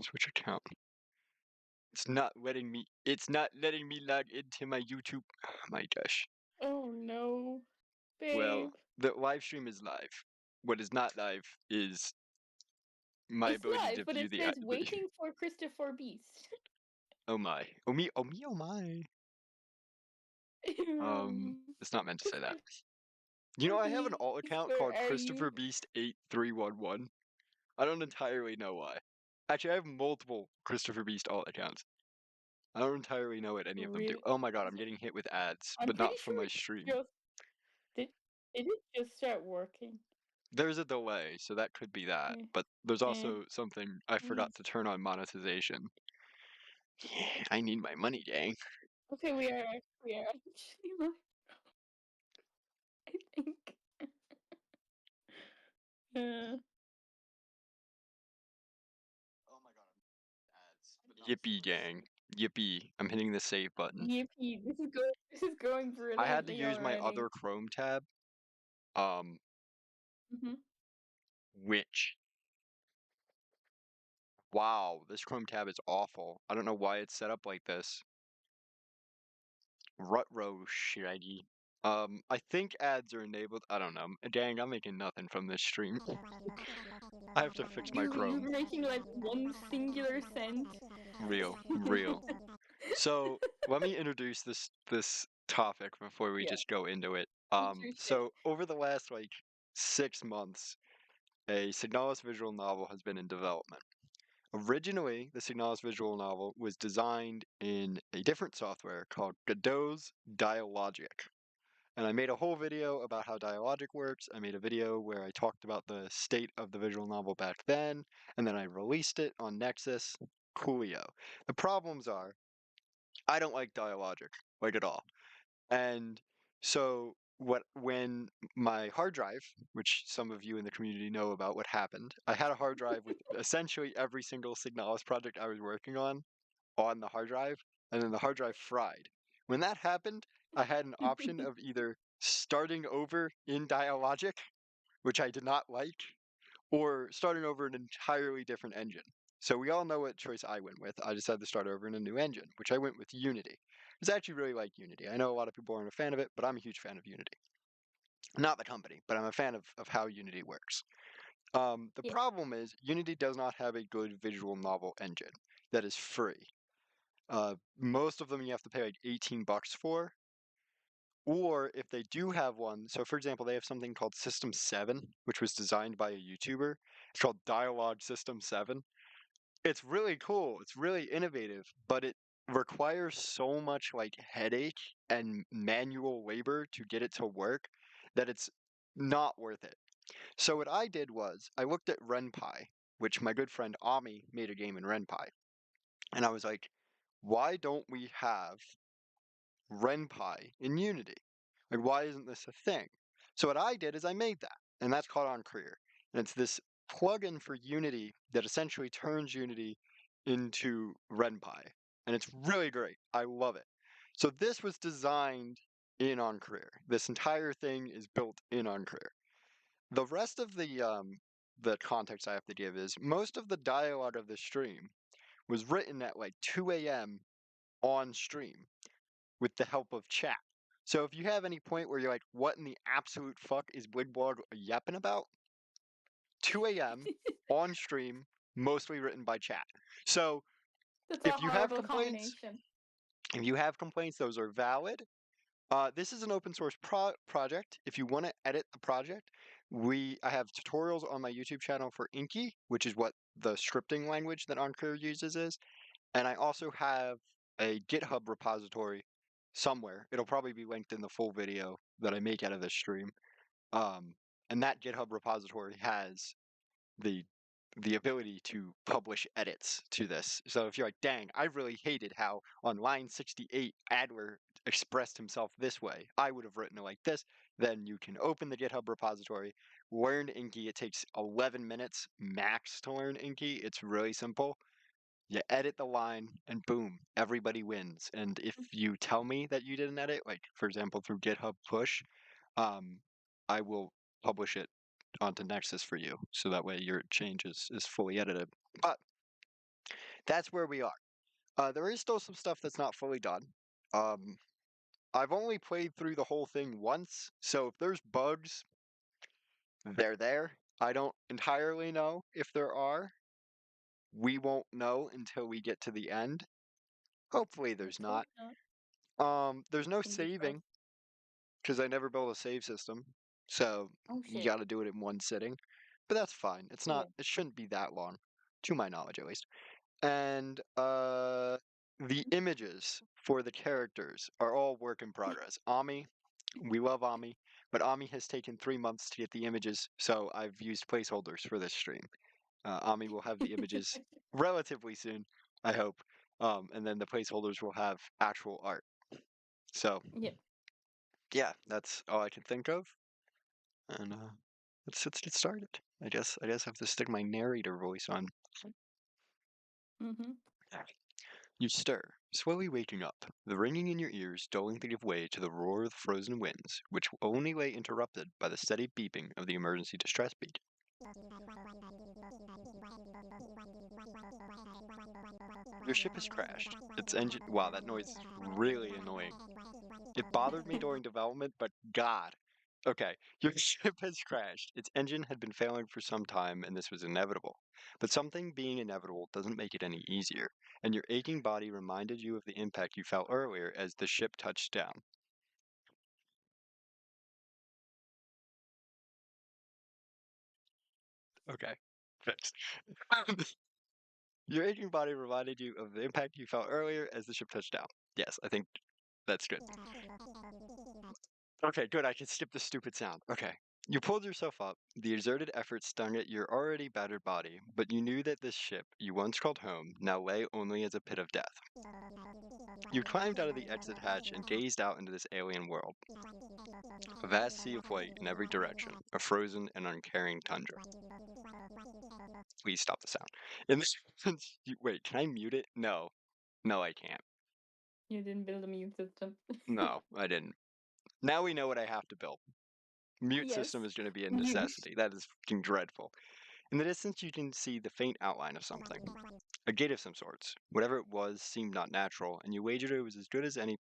Switch account. It's not letting me log into my YouTube. Oh my gosh. Oh no, Well, babe. the live stream is live. What is not live is my It's ability live, to but view it the says video. waiting for Christopher Beast. Oh my. Oh me, oh me, oh my. It's not meant to say that. You know, I have an alt Beast, account where called are Christopher you? Beast 8311. I don't entirely know why. Actually, I have multiple Christopher Beast alt accounts. I don't entirely know what any of them do. Really? Oh my god, I'm getting hit with ads, I'm but pretty not from sure my it stream. just did. Did it just start working? There's a delay, so that could be that. Eh, But there's eh, also something I forgot to turn on monetization. Yeah, I need my money, gang. Okay, we are actually live. I think. Uh, Oh my god, ads. Yippee, gang. Yippee. I'm hitting the save button. yippee! This is going I had to brilliantly use my already. other Chrome tab, um, Mm-hmm. which, wow, this Chrome tab is awful. I don't know why it's set up like this. Rutrow shaggy. I think ads are enabled. I don't know. Dang, I'm making nothing from this stream. I have to fix my You're Chrome. making like one singular cent. Real, real. So let me introduce this topic before we Yeah, just go into it. introduce it. So over the last like 6 months, a Signalis visual novel has been in development. Originally, the Signalis visual novel was designed in a different software called Godot's Dialogic. And I made a whole video about how Dialogic works. I made a video where I talked about the state of the visual novel back then, and then I released it on Nexus. Coolio. The problems are, I don't like Dialogic, like at all. And so when my hard drive, which some of you in the community know about what happened, I had a hard drive with essentially every single Signalis project I was working on the hard drive, and then the hard drive fried. When that happened, I had an option of either starting over in Dialogic, which I did not like, or starting over an entirely different engine. So we all know what choice I went with. I decided to start over in a new engine, which I went with Unity. Because I actually really like Unity. I know a lot of people aren't a fan of it, but I'm a huge fan of Unity. Not the company, but I'm a fan of how Unity works. The Yeah. problem is Unity does not have a good visual novel engine that is free. Most of them you have to pay like 18 bucks for. Or if they do have one, so for example, they have something called System 7, which was designed by a YouTuber. It's called Dialogue System 7. It's really cool. It's really innovative, but it requires so much like headache and manual labor to get it to work that it's not worth it. So what I did was I looked at RenPy, which my good friend Ami made a game in RenPy, and I was like, why don't we have RenPy in Unity? Like, why isn't this a thing? So what I did is I made that, and that's called OnCreator. And it's this plugin for Unity that essentially turns Unity into RenPy. And it's really great. I love it. So this was designed in OnCreator. This entire thing is built in OnCreator. The rest of the context I have to give is most of the dialogue of the stream was written at like 2 a.m. on stream with the help of chat. So if you have any point where you're like, what in the absolute fuck is Wigblog yapping about? 2 a.m. on stream, mostly written by chat. So That's a if you have horrible complaints, combination. those are valid. This is an open source project. If you want to edit the project, I have tutorials on my YouTube channel for Inky, which is what the scripting language that OnClear uses is. And I also have a GitHub repository somewhere. It'll probably be linked in the full video that I make out of this stream. Um, and that GitHub repository has the the ability to publish edits to this. So if you're like, dang, I really hated how on line 68 Adler expressed himself this way, I would have written it like this, then you can open the GitHub repository, learn Inky. It takes 11 minutes max to learn Inky. It's really simple. You edit the line and boom, everybody wins. And if you tell me that you did an edit, like for example through GitHub push, um, I will publish it onto Nexus for you, so that way your change is fully edited. But That's where we are. There is still some stuff that's not fully done. Um, I've only played through the whole thing once, so if there's bugs, they're there. I don't entirely know if there are. We won't know until we get to the end. Hopefully there's Let's hope not. not. There's no Fingers crossed. saving because I never built a save system. So Oh you shit. got to do it in one sitting. But that's fine. It's not Yeah. it shouldn't be that long, to my knowledge at least. And the images for the characters are all work in progress. Ami, we love Ami, but Ami has taken 3 months to get the images, so I've used placeholders for this stream. Ami will have the images relatively soon, I hope. And then the placeholders will have actual art. So Yeah. yeah, that's all I can think of. And let's get started. I guess I have to stick my narrator voice on. Mm-hmm. You stir, slowly waking up, the ringing in your ears dulling to give way to the roar of the frozen winds, which only lay interrupted by the steady beeping of the emergency distress beacon. Your ship has crashed. Its engine. Wow, that noise is really annoying. It bothered me during development, but God. Okay, your ship has crashed. Its engine had been failing for some time, and this was inevitable. But something being inevitable doesn't make it any easier, and your aching body reminded you of the impact you felt earlier as the ship touched down. Okay, fixed. Your aching body reminded you of the impact you felt earlier as the ship touched down. Yes, I think that's good. Okay, good. I can skip the stupid sound. Okay. You pulled yourself up. The exerted effort stung at your already battered body, but you knew that this ship you once called home now lay only as a pit of death. You climbed out of the exit hatch and gazed out into this alien world. A vast sea of white in every direction, a frozen and uncaring tundra. Please stop the sound. In this wait, can I mute it? No. No, I can't. You didn't build a mute system. No, I didn't. Now we know what I have to build. Mute Yes. system is going to be a Mute. necessity. That is fucking dreadful. In the distance, you can see the faint outline of something. A gate of some sorts. Whatever it was seemed not natural, and you wagered it was as good as any.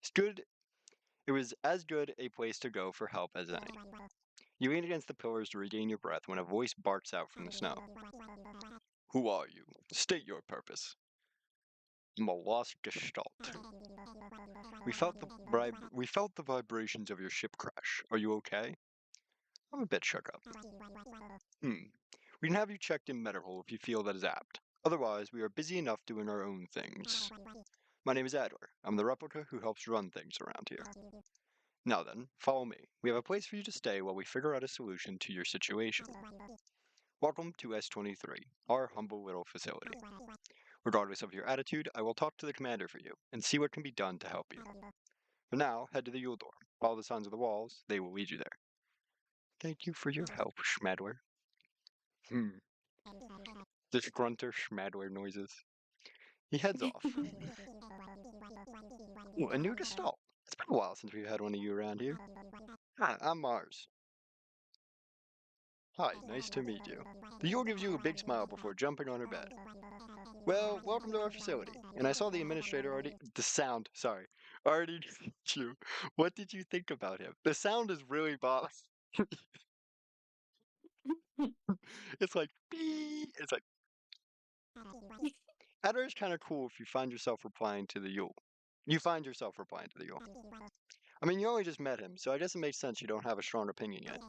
As good. It was as good a place to go for help as any. You lean against the pillars to regain your breath when a voice barks out from the snow. Who are you? State your purpose. I'm a lost gestalt. We felt the vibrations of your ship crash. Are you okay? I'm a bit shook up. Hmm. We can have you checked in medical if you feel that is apt. Otherwise, we are busy enough doing our own things. My name is Adler. I'm the replica who helps run things around here. Now then, follow me. We have a place for you to stay while we figure out a solution to your situation. Welcome to S-23, our humble little facility. Regardless of your attitude, I will talk to the commander for you and see what can be done to help you. For now, head to the Yule door. Follow the signs of the walls. They will lead you there. Thank you for your help, Schmadler. Hmm. This grunter Schmadler noises. He heads off. Ooh, a new gestalt. It's been a while since we've had one of you around here. Hi, I'm Mars. Hi, nice to meet you. The Yule gives you a big smile before jumping on her bed. Well, welcome to our facility. And I saw the administrator already. The sound, sorry. Already meet you. What did you think about him? The sound is really boss. It's like, beep. It's like, Adder is kind of cool if you find yourself replying to the Yule. You find yourself replying to the Yule. I mean, you only just met him, so I guess it makes sense you don't have a strong opinion yet.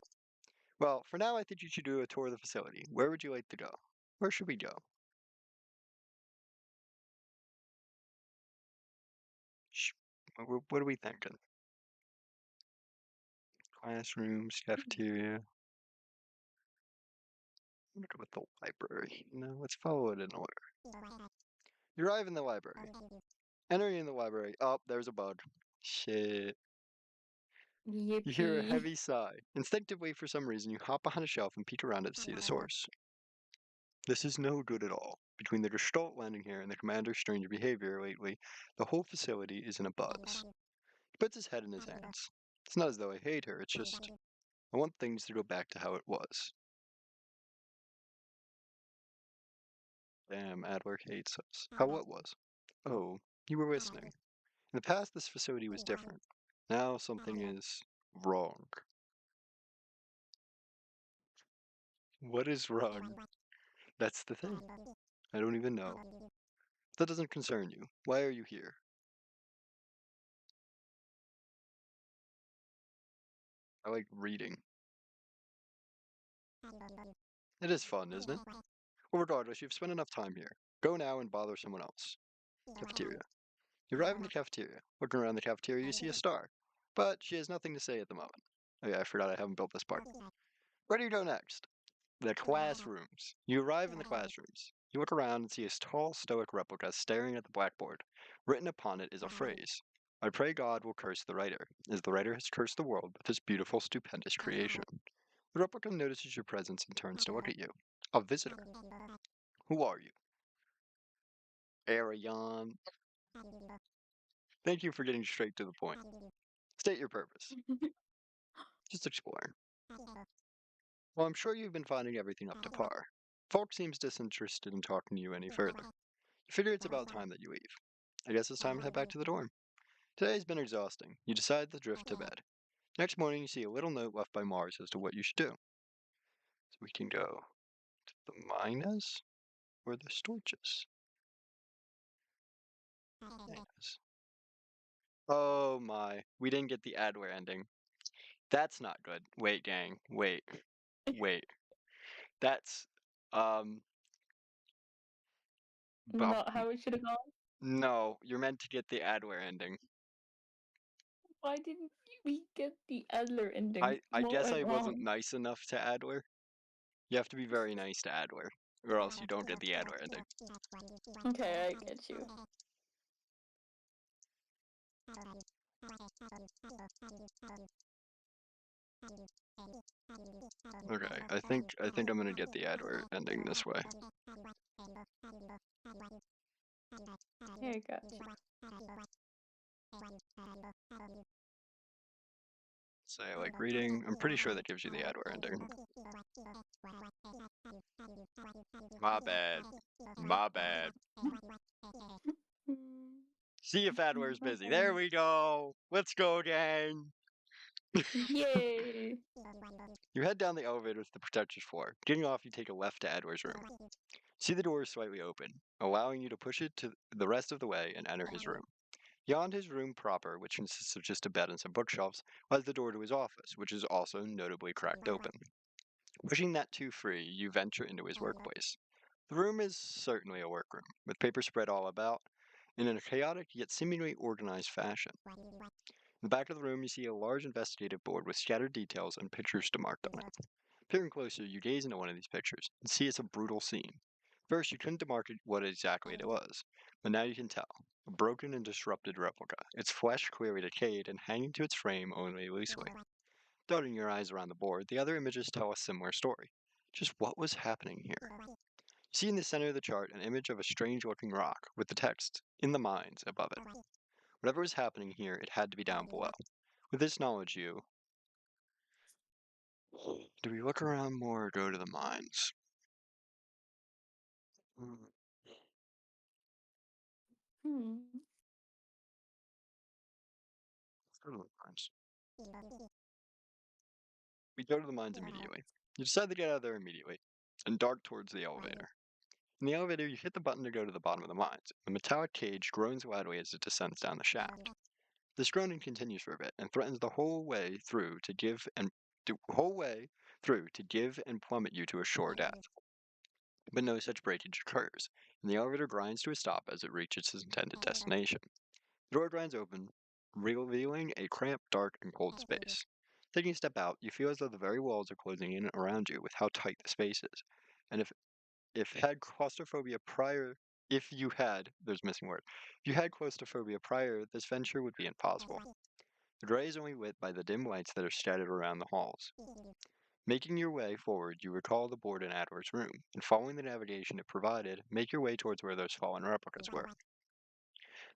Well, for now, I think you should do a tour of the facility. Where would you like to go? Where should we go? What are we thinking? Classrooms, cafeteria. I'm gonna go with the library. No, let's follow it in order. You arrive in the library. Entering in the library. Oh, there's a bug. Shit. You hear a Yippee. heavy sigh. Instinctively, for some reason, you hop behind a shelf and peek around it to see the source. This is no good at all. Between the Gestalt landing here and the commander's strange behavior lately, the whole facility is in a buzz. He puts his head in his hands. It's not as though I hate her, it's just I want things to go back to how it was. Damn, Adler hates us. How what was? Oh, you were listening. In the past, this facility was different. Now something is wrong. What is wrong? That's the thing. I don't even know. That doesn't concern you. Why are you here? I like reading. It is fun, isn't it? Well, regardless, you've spent enough time here. Go now and bother someone else. Cafeteria. You arrive in the cafeteria. Looking around the cafeteria, you see a star. But she has nothing to say at the moment. Oh yeah, I forgot I haven't built this part. Where do you go next? The classrooms. You arrive in the classrooms. You look around and see a tall, stoic replica staring at the blackboard. Written upon it is a phrase. I pray God will curse the writer, as the writer has cursed the world with his beautiful, stupendous creation. The replica notices your presence and turns to look at you. A visitor. Who are you? Arion. Thank you for getting straight to the point. State your purpose. Just explore. Well, I'm sure you've been finding everything up to par. Falk seems disinterested in talking to you any further. You figure it's about time that you leave. I guess it's time to head back to the dorm. Today's been exhausting. You decide to drift to bed. Next morning, you see a little note left by Mars as to what you should do. So we can go to the Minas or the Storches. Minas. Oh my, we didn't get the Adler ending. That's not good. Wait, gang. Wait. Wait. That's, um, bu- Not how it should have gone. no, you're meant to get the Adler ending. Why didn't we get the Adler ending? I What guess I went wasn't wrong? nice enough to Adler. You have to be very nice to Adler, or else you don't get the Adler ending. Okay, I get you. Okay, I think I'm gonna get the Adler ending this way. Here, I got you. Say I like reading. I'm pretty sure that gives you the Adler ending. My bad. My bad. See if Adler's busy. There we go. Let's go, gang. Yay! You head down the elevator to the protector's floor. Getting off, you take a left to Adler's room. See the door is slightly open, allowing you to push it to the rest of the way and enter his room. Beyond his room proper, which consists of just a bed and some bookshelves, lies the door to his office, which is also notably cracked open. Pushing that too free, you venture into his workplace. The room is certainly a workroom, with paper spread all about, in a chaotic yet seemingly organized fashion. In the back of the room, you see a large investigative board with scattered details and pictures marked on it. Peering closer, you gaze into one of these pictures and see it's a brutal scene. First, you couldn't demarcate what exactly it was, but now you can tell. A broken and disrupted replica, its flesh clearly decayed and hanging to its frame only loosely. Darting your eyes around the board, the other images tell a similar story. Just what was happening here? You see in the center of the chart an image of a strange looking rock with the text, "In the mines," above it. Whatever was happening here, it had to be down below. With this knowledge, you. Do we look around more or go to the mines? Hmm, Hmm. let's go to the mines. We go to the mines immediately. You decide to get out of there immediately and dart towards the elevator. In the elevator, you hit the button to go to the bottom of the mines. The metallic cage groans loudly as it descends down the shaft. This groaning continues for a bit and threatens the whole way through to give and plummet you to a sure death. But no such breakage occurs, and the elevator grinds to a stop as it reaches its intended destination. The door grinds open, revealing a cramped, dark, and cold space. Taking a step out, you feel as though the very walls are closing in around you with how tight the space is. And if had claustrophobia prior, if you had, there's missing word. If you had claustrophobia prior, this venture would be impossible. The gray is only lit by the dim lights that are scattered around the halls. Making your way forward, you recall the board in Adler's room, and following the navigation it provided, make your way towards where those fallen replicas were.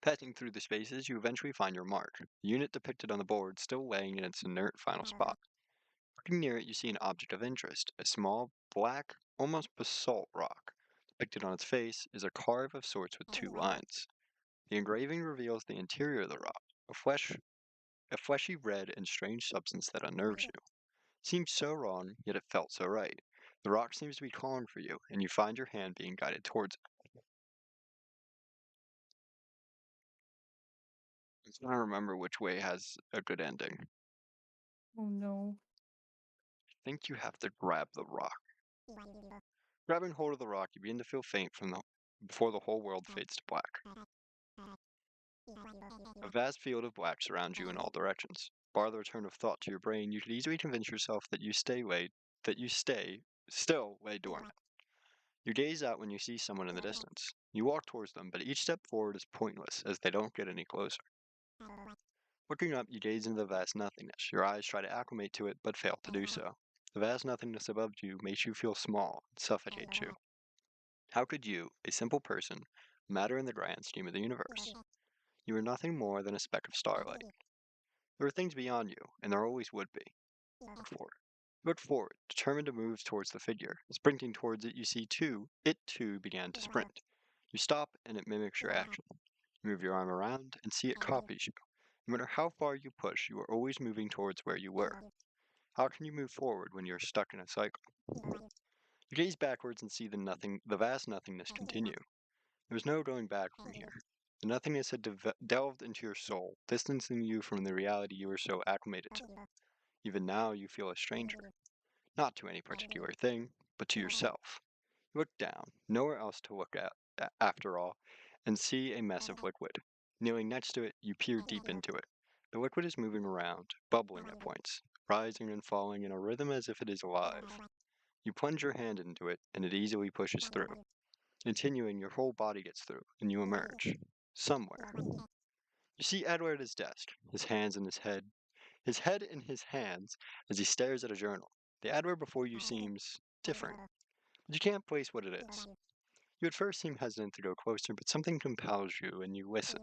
Passing through the spaces, you eventually find your mark, the unit depicted on the board still laying in its inert final spot. Looking near it, you see an object of interest, a small, black, almost basalt rock. Depicted on its face is a carve of sorts with two lines. The engraving reveals the interior of the rock, a fleshy red and strange substance that unnerves you. Seemed so wrong, yet it felt so right. The rock seems to be calling for you, and you find your hand being guided towards it. I'm trying to remember which way has a good ending. Oh no. I think you have to grab the rock. Grabbing hold of the rock, you begin to feel faint before the whole world fades to black. A vast field of black surrounds you in all directions. Bar the return of thought to your brain, you could easily convince yourself that you stay still lay dormant. You gaze out when you see someone in the distance. You walk towards them, but each step forward is pointless as they don't get any closer. Looking up, you gaze into the vast nothingness. Your eyes try to acclimate to it, but fail to do so. The vast nothingness above you makes you feel small and suffocates you. How could you, a simple person, matter in the grand scheme of the universe? You are nothing more than a speck of starlight. There are things beyond you, and there always would be. Look forward. Look forward, determined to move towards the figure. Sprinting towards it, you see it too began to sprint. You stop, and it mimics your action. You move your arm around, and see it copies you. No matter how far you push, you are always moving towards where you were. How can you move forward when you are stuck in a cycle? You gaze backwards and see the vast nothingness continue. There was no going back from here. The nothingness had delved into your soul, distancing you from the reality you were so acclimated to. Even now, you feel a stranger, not to any particular thing, but to yourself. You look down, nowhere else to look at, after all, and see a mess of liquid. Kneeling next to it, you peer deep into it. The liquid is moving around, bubbling at points, rising and falling in a rhythm as if it is alive. You plunge your hand into it, and it easily pushes through. Continuing, your whole body gets through, and you emerge. Somewhere. You see Adler at his desk, his head in his hands as he stares at a journal. The Adler before you seems different, but you can't place what it is. You at first seem hesitant to go closer, but something compels you, and you listen.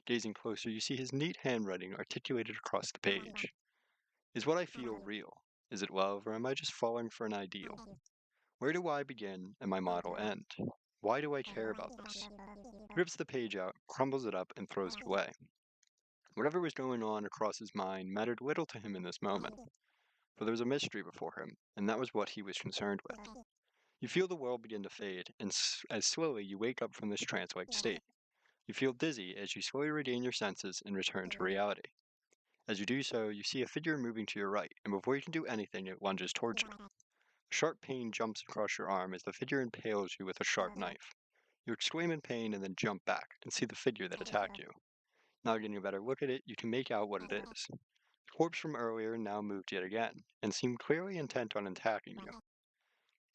Gazing closer, you see his neat handwriting articulated across the page. Is what I feel real? Is it love, or am I just falling for an ideal? Where do I begin and my model end? Why do I care about this? He rips the page out, crumbles it up, and throws it away. Whatever was going on across his mind mattered little to him in this moment, for there was a mystery before him, and that was what he was concerned with. You feel the world begin to fade, and as slowly you wake up from this trance-like state. You feel dizzy as you slowly regain your senses and return to reality. As you do so, you see a figure moving to your right, and before you can do anything, it lunges towards you. Sharp pain jumps across your arm as the figure impales you with a sharp knife. You exclaim in pain and then jump back and see the figure that attacked you. Now getting a better look at it, you can make out what it is. The corpse from earlier now moved yet again, and seemed clearly intent on attacking you.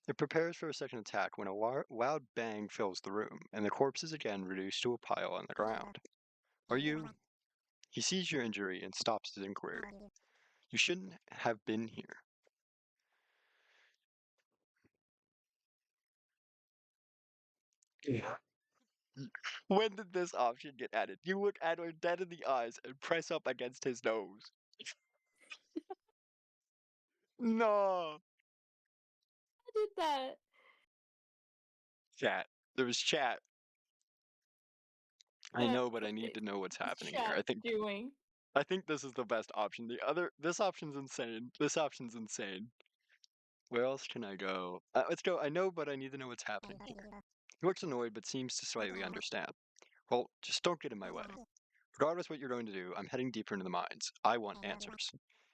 It prepares for a second attack when a loud bang fills the room, and the corpse is again reduced to a pile on the ground. Are you? He sees your injury and stops his inquiry. You shouldn't have been here. Yeah. When did this option get added? You look Adler dead in the eyes and press up against his nose. No! I did that. Chat. There was chat. I What know, but I need to know what's is happening here. chat doing? I think this is the best option. This option's insane. This option's insane. Where else can I go? Let's go. I know, but I need to know what's happening here. He looks annoyed, but seems to slightly understand. Well, just don't get in my way. Regardless what you're going to do, I'm heading deeper into the mines. I want answers.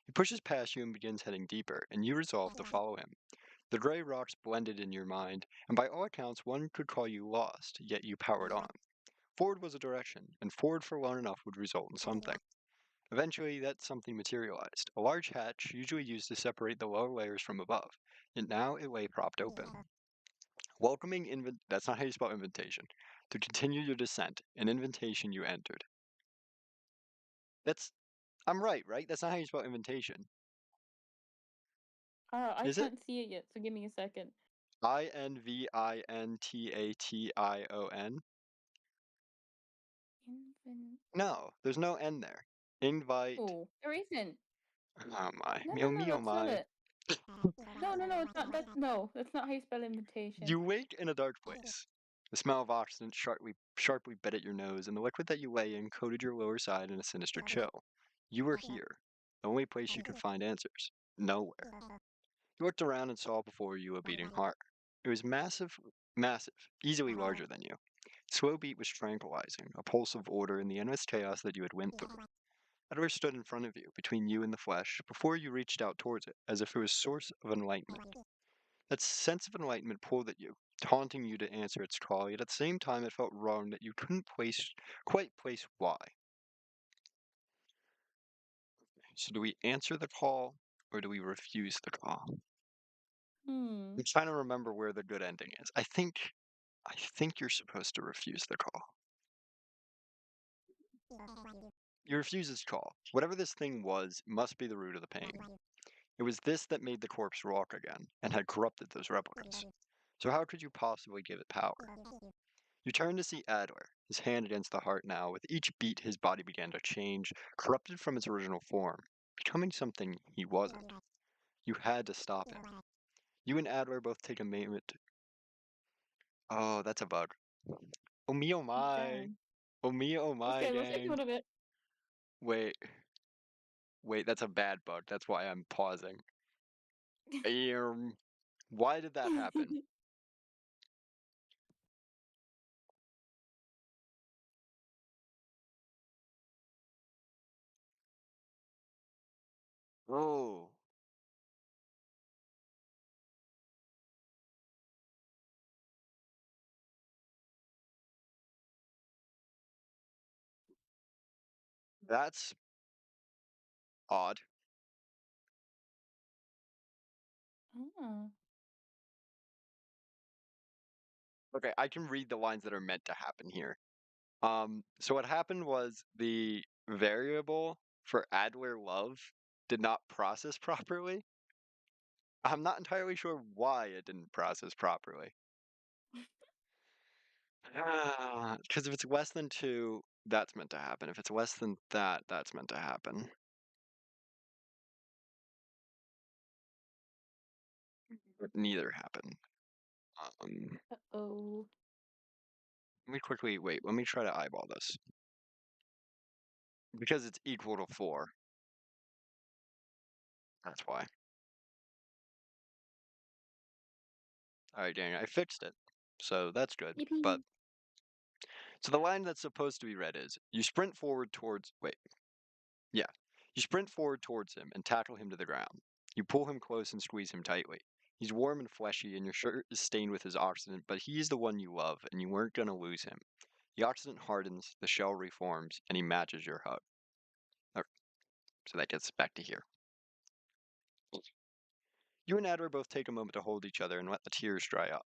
He pushes past you and begins heading deeper, and you resolve to follow him. The gray rocks blended in your mind, and by all accounts, one could call you lost, yet you powered on. Forward was a direction, and forward for long enough would result in something. Eventually, that something materialized. A large hatch, usually used to separate the lower layers from above, and now it lay propped open. That's not how you spell invitation. To continue your descent, an invitation you entered. That's I'm right? That's not how you spell invitation. I Is it? can't see it yet, so give me a second. Invitation. Invent. No, there's no N there. Invite. Oh, there isn't. Oh my. No, no, Oh no, me, oh that's not my. it. No, no, no, it's not that. No, that's not how you spell invitation. You wake in a dark place. The smell of oxygen sharply bit at your nose, and the liquid that you lay in coated your lower side in a sinister chill. You were here, the only place you could find answers. Nowhere. You looked around and saw before you a beating heart. It was massive, massive, easily larger than you. Slow beat was tranquilizing, a pulse of order in the endless chaos that you had went through. Adler stood in front of you, between you and the flesh, before you reached out towards it, as if it was source of enlightenment. That sense of enlightenment pulled at you, taunting you to answer its call, yet at the same time it felt wrong that you couldn't quite place why. So do we answer the call, or do we refuse the call? Hmm. I'm trying to remember where the good ending is. I think you're supposed to refuse the call. You refuse its call. Whatever this thing was must be the root of the pain. It was this that made the corpse walk again, and had corrupted those replicants. So how could you possibly give it power? You turned to see Adler, his hand against the heart now. With each beat, his body began to change, corrupted from its original form, becoming something he wasn't. You had to stop him. You and Adler both take a moment. Oh, that's a bug. Oh me, oh my. Damn. Oh me, oh my, Okay, we'll take gang. note of it. Wait, wait, that's a bad bug. That's why I'm pausing. Why did that happen? Oh, that's odd. Ah. Okay, I can read the lines that are meant to happen here. So what happened was the variable for Adler love did not process properly. I'm not entirely sure why it didn't process properly. Because if it's less than two, that's meant to happen. If it's less than that, that's meant to happen. But neither happened. Um, Uh-oh. Let me quickly wait. Let me try to eyeball this because it's equal to four. That's why. All right, dang, I fixed it, so that's good. But Yippee. so the line that's supposed to be read is: you sprint forward towards. Wait, yeah, you sprint forward towards him and tackle him to the ground. You pull him close and squeeze him tightly. He's warm and fleshy, and your shirt is stained with his oxidant, but he's the one you love, and you weren't gonna lose him. The oxidant hardens, the shell reforms, and he matches your hug. Okay, so that gets back to here. You and Adler both take a moment to hold each other and let the tears dry up.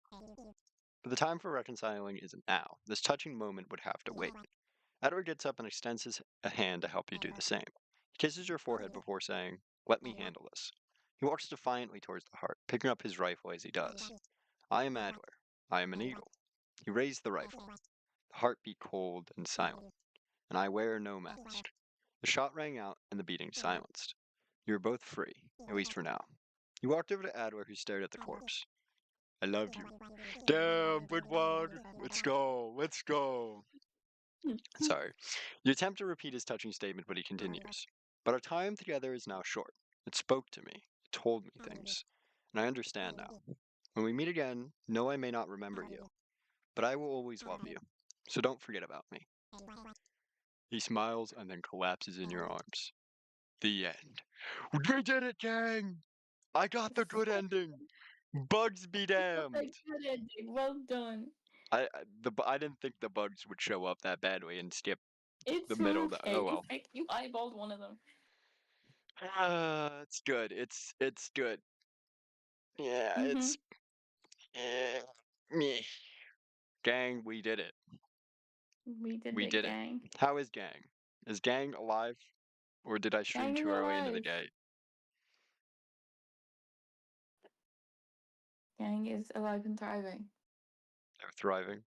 But the time for reconciling isn't now. This touching moment would have to wait. Adler gets up and extends a hand to help you do the same. He kisses your forehead before saying, "Let me handle this." He walks defiantly towards the heart, picking up his rifle as he does. I am Adler. I am an eagle. He raised the rifle. The heart beat cold and silent, and I wear no mask. The shot rang out and the beating silenced. You are both free, at least for now. He walked over to Adler, who stared at the corpse. I love you. Damn, good one. Let's go. Let's go. Sorry. You attempt to repeat his touching statement, but he continues. But our time together is now short. It spoke to me. It told me things. And I understand now. When we meet again, know I may not remember you, but I will always love you. So don't forget about me. He smiles and then collapses in your arms. The end. We did it, gang! I got the good ending. Bugs be damned. Perfect. Good ending. Well done. I didn't think the bugs would show up that badly and skip the It's middle. okay. Oh well. It's like you eyeballed one of them. It's good. It's good. Yeah, Mm-hmm. eh, meh. Gang, we did it. We did We it, did it. gang. How is Gang? Is Gang alive, or did I stream Gang is too early into the alive. day? Gang is alive and thriving. They're thriving.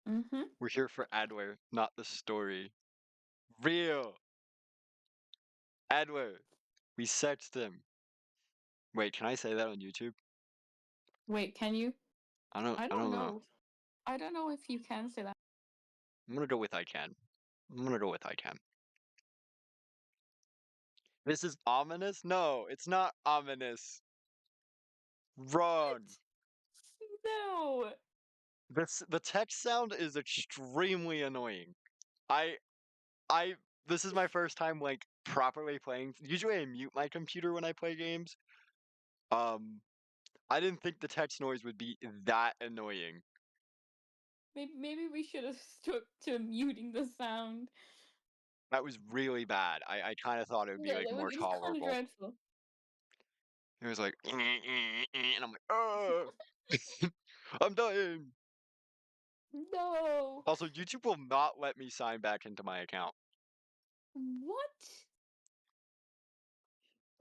Mm-hmm. We're here for Adler, not the story. Real Adler. We sexed him. Wait, can I say that on YouTube? Wait, can you? I I don't don't know. know. I don't know if you can say that. I'm gonna go with I can. I'm gonna go with I can. This is ominous? No, it's not ominous. Wrong. What? No. The text sound is extremely annoying. I I this is my first time like properly playing. Usually I mute my computer when I play games. Um I didn't think the text noise would be that annoying. Maybe we should have stuck to muting the sound. That was really bad. I kind of thought it would be Yeah, like more it was kind of tolerable. dreadful. It was like and I'm like, oh, I'm dying. No. Also, YouTube will not let me sign back into my account. What?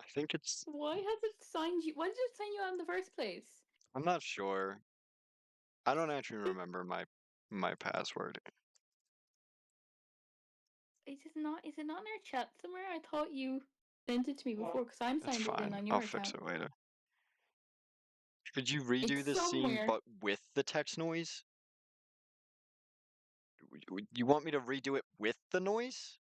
I think it's Why has it signed you? Why did it sign you out in the first place? I'm not sure. I don't actually remember my password. Is it not in our chat somewhere? I thought you sent it to me before because I'm That's signed in fine. on I'll your fix account. it later. Could you It's redo this scene somewhere. but with the text noise? You want me to redo it with the noise?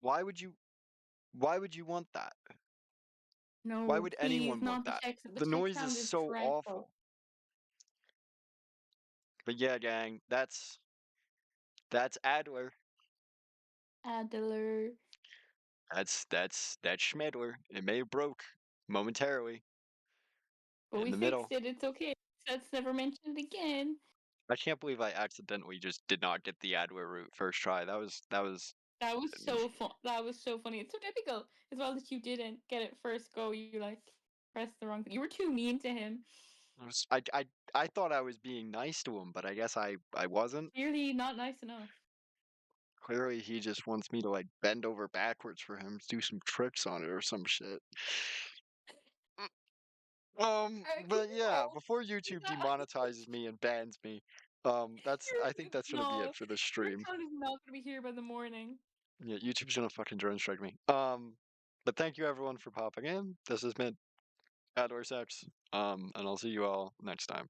Why would you why would you want that? Why No, would please, anyone want not the that? text. The The text noise is sound is so dreadful. awful. But yeah, gang, that's Adler. Adler. That's Schmedler. It may have broke momentarily But in we the middle. fixed it. It's okay. That's never mentioned again. I can't believe I accidentally just did not get the Adler route first try. That was That was so fun. That was so funny. It's so typical as well that you didn't get it first go. You like pressed the wrong thing. You were too mean to him. I was I thought I was being nice to him, but I guess I wasn't. Clearly not nice enough. Clearly he just wants me to like bend over backwards for him, do some tricks on it or some shit. Can But you yeah, all before do YouTube that? demonetizes me and bans me, that's I think that's gonna be it No, for this your stream. account is not going to be here by the morning. Yeah, YouTube's gonna fucking drone strike me. But thank you everyone for popping in. This has been Adler Sex. And I'll see you all next time.